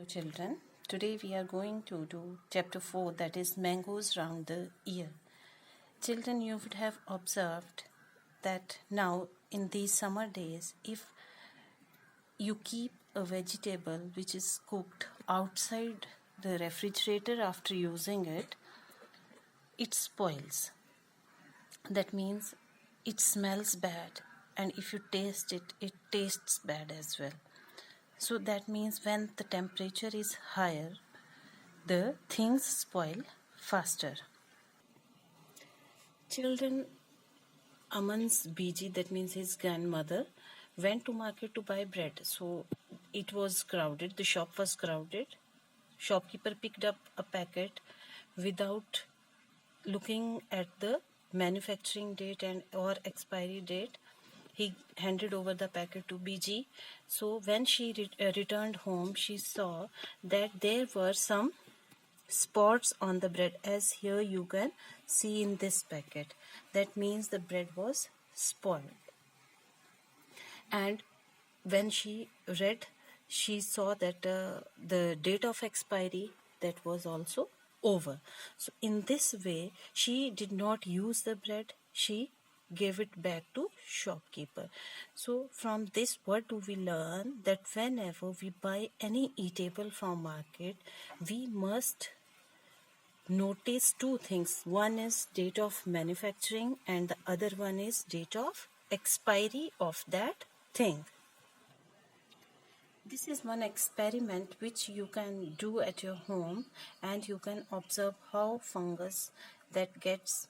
Hello children, today we are going to do chapter 4, that is mangoes round the ear. Children, you would have observed that now in these summer days, if you keep a vegetable which is cooked outside the refrigerator after using it, it spoils. That means it smells bad, and if you taste it, it tastes bad as well. So that means when the temperature is higher, the things spoil faster. Children, Aman's Biji, that means his grandmother, went to market to buy bread. So it was crowded, the shop was crowded. Shopkeeper picked up a packet without looking at the manufacturing date and or expiry date. He handed over the packet to Biji. So when she returned home, she saw that there were some spots on the bread, as here you can see in this packet. That means the bread was spoiled. And when she read, she saw that the date of expiry, that was also over. So in this way, she did not use the bread, she gave it back to shopkeeper. So from this, what do we learn? That whenever we buy any eatable from market, we must notice two things. One is date of manufacturing and the other one is date of expiry of that thing. This is one experiment which you can do at your home, and you can observe how fungus that gets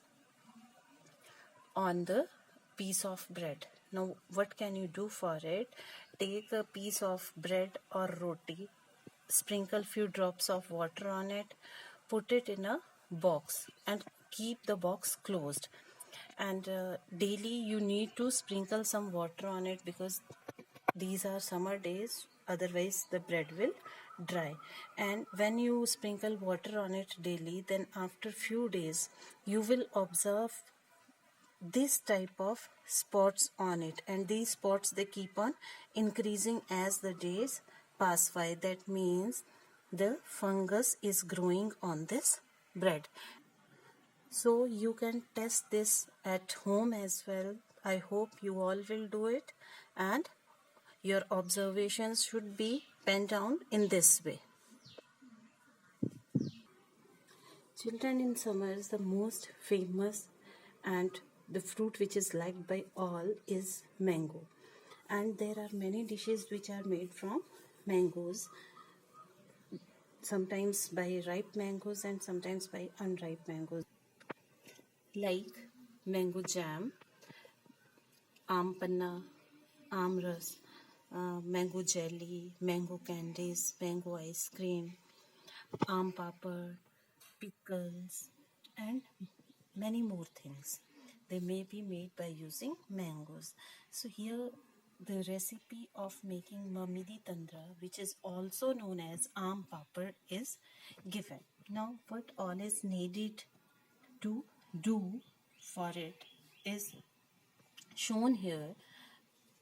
on the piece of bread. Now what can you do for it? Take a piece of bread or roti, sprinkle few drops of water on it, put it in a box and keep the box closed. And daily you need to sprinkle some water on it, because these are summer days, otherwise the bread will dry. And when you sprinkle water on it daily, then after few days you will observe this type of spots on it, and these spots, they keep on increasing as the days pass by. That means the fungus is growing on this bread. So you can test this at home as well. I hope you all will do it, and your observations should be penned down in this way. Children, in summers, the most famous and the fruit which is liked by all is mango. And there are many dishes which are made from mangoes, sometimes by ripe mangoes and sometimes by unripe mangoes, like mango jam, aam panna, amras, mango jelly, mango candies, mango ice cream, aam papad, pickles, and many more things. They may be made by using mangoes. So here the recipe of making mamidi tandra, which is also known as aam papad, is given. Now what all is needed to do for it is shown here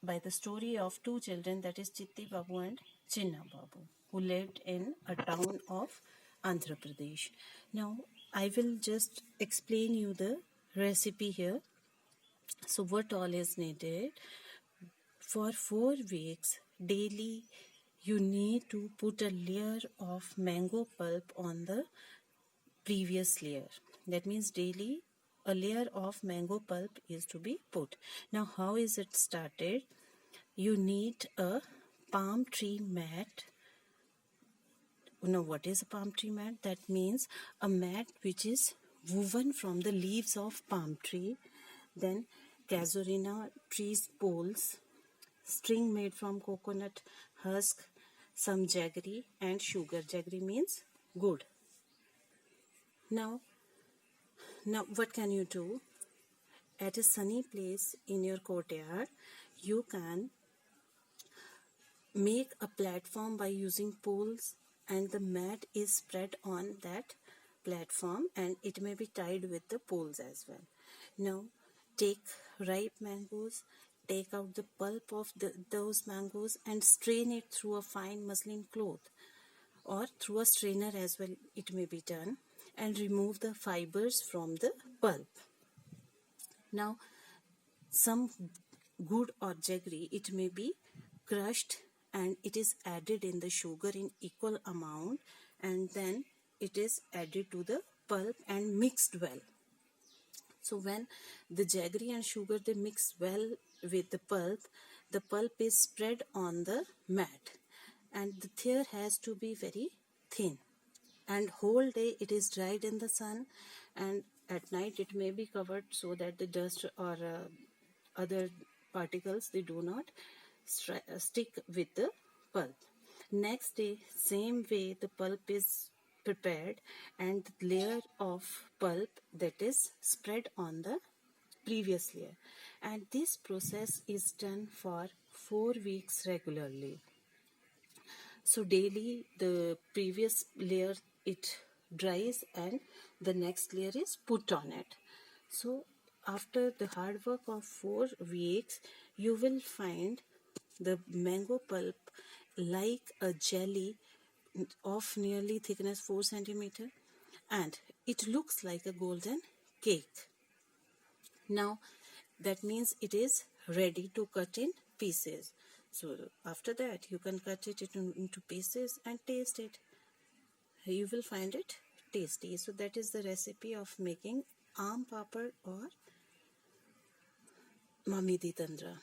by the story of two children, that is Chitti Babu and Chinna Babu, who lived in a town of Andhra Pradesh. Now I will just explain you the recipe here. So what all is needed? For 4 weeks daily you need to put a layer of mango pulp on the previous layer. That means daily a layer of mango pulp is to be put. Now how is it started? You need a palm tree mat. Now what is a palm tree mat? That means a mat which is woven from the leaves of palm tree, then casuarina trees poles, string made from coconut husk, some jaggery and sugar. Jaggery means good. Now what can you do? At a sunny place in your courtyard, you can make a platform by using poles, and the mat is spread on that platform and it may be tied with the poles as well. Now take ripe mangoes, take out the pulp of those mangoes and strain it through a fine muslin cloth. or through a strainer as well it may be done, and remove the fibers from the pulp. Now some good or jaggery, it may be crushed and it is added in the sugar in equal amount, and then it is added to the pulp and mixed well. So when the jaggery and sugar they mix well with the pulp is spread on the mat, and the tear has to be very thin, and whole day it is dried in the sun, and at night it may be covered so that the dust or other particles they do not stick with the pulp. Next day, same way the pulp is prepared, and the layer of pulp that is spread on the previous layer, and this process is done for 4 weeks regularly. So daily the previous layer it dries and the next layer is put on it. So after the hard work of 4 weeks, you will find the mango pulp like a jelly of nearly thickness 4 centimeter, and it looks like a golden cake. Now that means it is ready to cut in pieces. So after that you can cut it into pieces and taste it. You will find it tasty. So that is the recipe of making aam papad or mamidi tandra.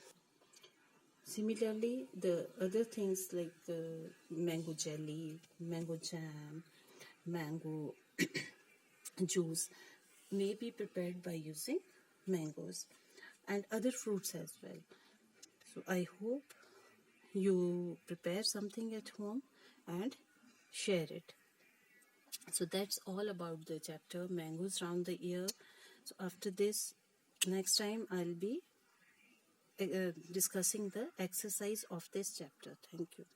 Similarly, the other things like mango jelly, mango jam, mango juice may be prepared by using mangoes and other fruits as well. So I hope you prepare something at home and share it. So that's all about the chapter mangoes round the year. So after this, next time I'll be discussing the exercise of this chapter. Thank you.